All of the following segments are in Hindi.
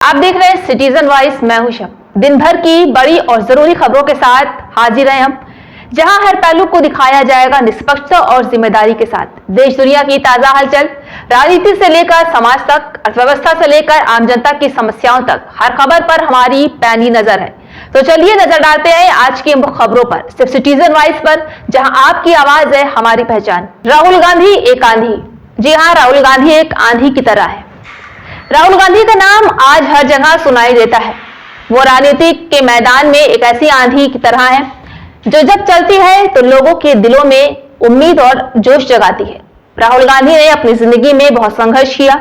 आप देख रहे हैं सिटीजन वॉइस। मैं हूं शब। दिन भर की बड़ी और जरूरी खबरों के साथ हाजिर हैं हम, जहां हर पहलू को दिखाया जाएगा निष्पक्षता और जिम्मेदारी के साथ। देश दुनिया की ताजा हलचल, राजनीति से लेकर समाज तक, अर्थव्यवस्था से लेकर आम जनता की समस्याओं तक, हर खबर पर हमारी पैनी नजर है। तो चलिए नजर डालते हैं आज की खबरों पर, सिर्फ सिटीजन वॉइस पर, जहां आपकी आवाज है हमारी पहचान। राहुल गांधी एक आंधी। जी हाँ, राहुल गांधी एक आंधी की तरह है। राहुल गांधी का नाम आज हर जगह सुनाई देता है। वो राजनीति के मैदान में एक ऐसी आंधी की तरह है जो जब चलती है तो लोगों के दिलों में उम्मीद और जोश जगाती है। राहुल गांधी ने अपनी जिंदगी में बहुत संघर्ष किया,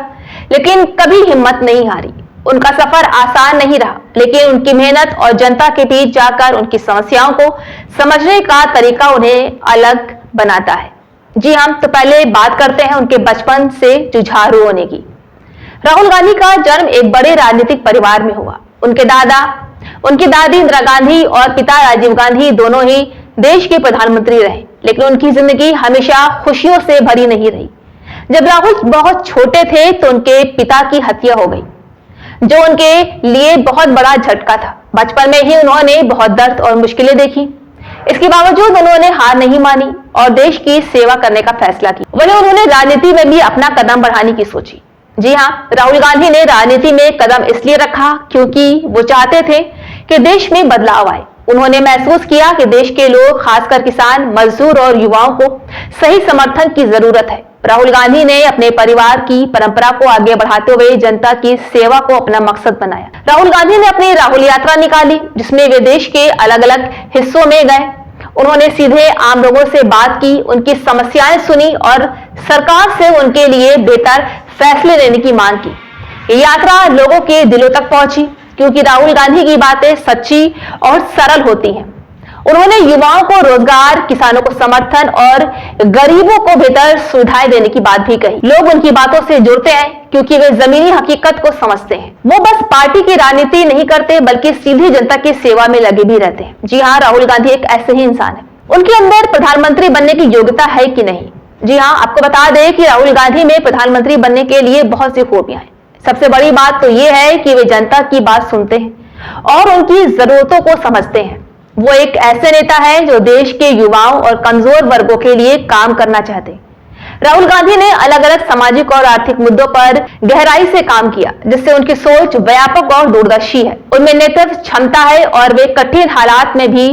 लेकिन कभी हिम्मत नहीं हारी। उनका सफर आसान नहीं रहा, लेकिन उनकी मेहनत और जनता के बीच जाकर उनकी समस्याओं को समझने का तरीका उन्हें अलग बनाता है। जी हम तो पहले बात करते हैं उनके बचपन से जुझारू होने की। राहुल गांधी का जन्म एक बड़े राजनीतिक परिवार में हुआ। उनके दादा, उनकी दादी इंदिरा गांधी और पिता राजीव गांधी दोनों ही देश के प्रधानमंत्री रहे, लेकिन उनकी जिंदगी हमेशा खुशियों से भरी नहीं रही। जब राहुल बहुत छोटे थे तो उनके पिता की हत्या हो गई, जो उनके लिए बहुत बड़ा झटका था। बचपन में ही उन्होंने बहुत दर्द और मुश्किलें देखी। इसके बावजूद उन्होंने हार नहीं मानी और देश की सेवा करने का फैसला किया। वहीं उन्होंने राजनीति में भी अपना कदम बढ़ाने की सोची। जी हाँ, राहुल गांधी ने राजनीति में कदम इसलिए रखा क्योंकि वो चाहते थे कि देश में बदलाव आए। उन्होंने महसूस किया कि देश के लोग, खासकर किसान, मजदूर और युवाओं को सही समर्थन की जरूरत है। राहुल गांधी ने अपने परिवार की परंपरा को आगे बढ़ाते हुए जनता की सेवा को अपना मकसद बनाया। राहुल गांधी ने अपनी राहुल यात्रा निकाली, जिसमें वे देश के अलग अलग हिस्सों में गए। उन्होंने सीधे आम लोगों से बात की, उनकी समस्याएं सुनी और सरकार से उनके लिए बेहतर फैसले लेने की मांग की। ये यात्रा लोगों के दिलों तक पहुंची, क्योंकि राहुल गांधी की बातें सच्ची और सरल होती हैं। उन्होंने युवाओं को रोजगार, किसानों को समर्थन और गरीबों को बेहतर सुविधाएं देने की बात भी कही। लोग उनकी बातों से जुड़ते हैं क्योंकि वे जमीनी हकीकत को समझते हैं। वो बस पार्टी की राजनीति नहीं करते, बल्कि सीधी जनता की सेवा में लगे भी रहते हैं। जी हाँ, राहुल गांधी एक ऐसे ही इंसान है। उनके अंदर प्रधानमंत्री बनने की योग्यता है कि नहीं? जी हाँ, आपको बता दें कि राहुल गांधी में प्रधानमंत्री बनने के लिए बहुत सी खूबियां हैं। सबसे बड़ी बात तो ये है कि वे जनता की बात सुनते हैं और उनकी जरूरतों को समझते हैं। वो एक ऐसे नेता है जो देश के युवाओं और कमजोर वर्गों के लिए काम करना चाहते हैं। राहुल गांधी ने अलग अलग सामाजिक और आर्थिक मुद्दों पर गहराई से काम किया, जिससे उनकी सोच व्यापक और दूरदर्शी है। उनमें नेतृत्व क्षमता है और वे कठिन हालात में भी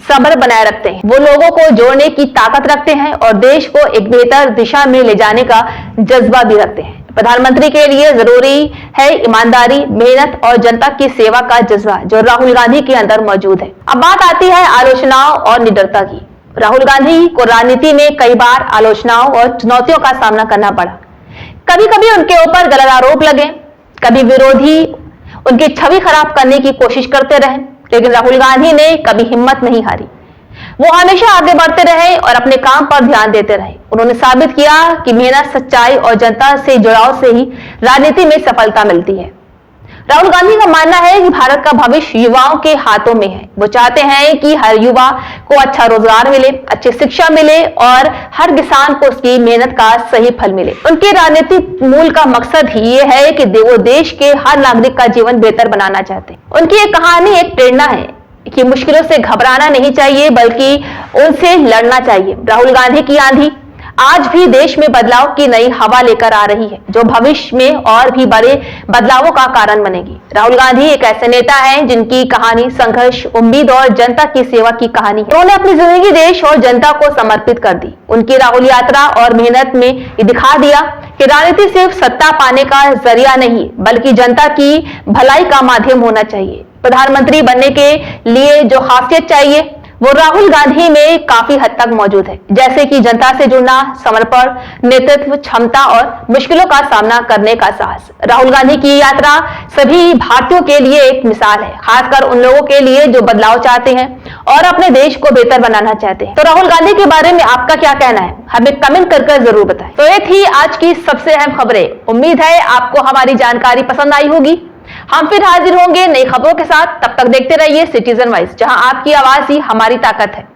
सब्र बनाए रखते हैं। वो लोगों को जोड़ने की ताकत रखते हैं और देश को एक बेहतर दिशा में ले जाने का जज्बा भी रखते हैं। प्रधानमंत्री के लिए जरूरी है ईमानदारी, मेहनत और जनता की सेवा का जज्बा, जो राहुल गांधी के अंदर मौजूद है। अब बात आती है आलोचनाओं और निडरता की। राहुल गांधी को राजनीति में कई बार आलोचनाओं और चुनौतियों का सामना करना पड़ा। कभी कभी उनके ऊपर गलत आरोप लगे, कभी विरोधी उनकी छवि खराब करने की कोशिश करते रहे, लेकिन राहुल गांधी ने कभी हिम्मत नहीं हारी। वो हमेशा आगे बढ़ते रहे और अपने काम पर ध्यान देते रहे। उन्होंने साबित किया कि मेहनत, सच्चाई और जनता से जुड़ाव से ही राजनीति में सफलता मिलती है। राहुल गांधी का मानना है कि भारत का भविष्य युवाओं के हाथों में है। वो चाहते हैं कि हर युवा को अच्छा रोजगार मिले, अच्छी शिक्षा मिले और हर किसान को उसकी मेहनत का सही फल मिले। उनके राजनीतिक मूल का मकसद ही ये है कि वो देश के हर नागरिक का जीवन बेहतर बनाना चाहते हैं। उनकी एक कहानी एक प्रेरणा है कि मुश्किलों से घबराना नहीं चाहिए, बल्कि उनसे लड़ना चाहिए। राहुल गांधी की आंधी आज भी देश में बदलाव की नई हवा लेकर आ रही है, जो भविष्य में और भी बड़े बदलावों का कारण बनेगी। राहुल गांधी एक ऐसे नेता हैं जिनकी कहानी संघर्ष, उम्मीद और जनता की सेवा की कहानी है। उन्होंने अपनी जिंदगी देश और जनता को समर्पित कर दी। उनकी राहुल यात्रा और मेहनत में ये दिखा दिया कि राजनीति सिर्फ सत्ता पाने का जरिया नहीं, बल्कि जनता की भलाई का माध्यम होना चाहिए। प्रधानमंत्री बनने के लिए जो खासियत चाहिए वो राहुल गांधी में काफी हद तक मौजूद है, जैसे कि जनता से जुड़ना, समर्पण, नेतृत्व क्षमता और मुश्किलों का सामना करने का साहस। राहुल गांधी की यात्रा सभी भारतीयों के लिए एक मिसाल है, खासकर उन लोगों के लिए जो बदलाव चाहते हैं और अपने देश को बेहतर बनाना चाहते हैं। तो राहुल गांधी के बारे में आपका क्या कहना है, हमें कमेंट कर जरूर बताएं। तो ये थी आज की सबसे अहम खबरें। उम्मीद है आपको हमारी जानकारी पसंद आई होगी। हम फिर हाजिर होंगे नई खबरों के साथ। तब तक देखते रहिए सिटीजन वॉइस, जहां आपकी आवाज ही हमारी ताकत है।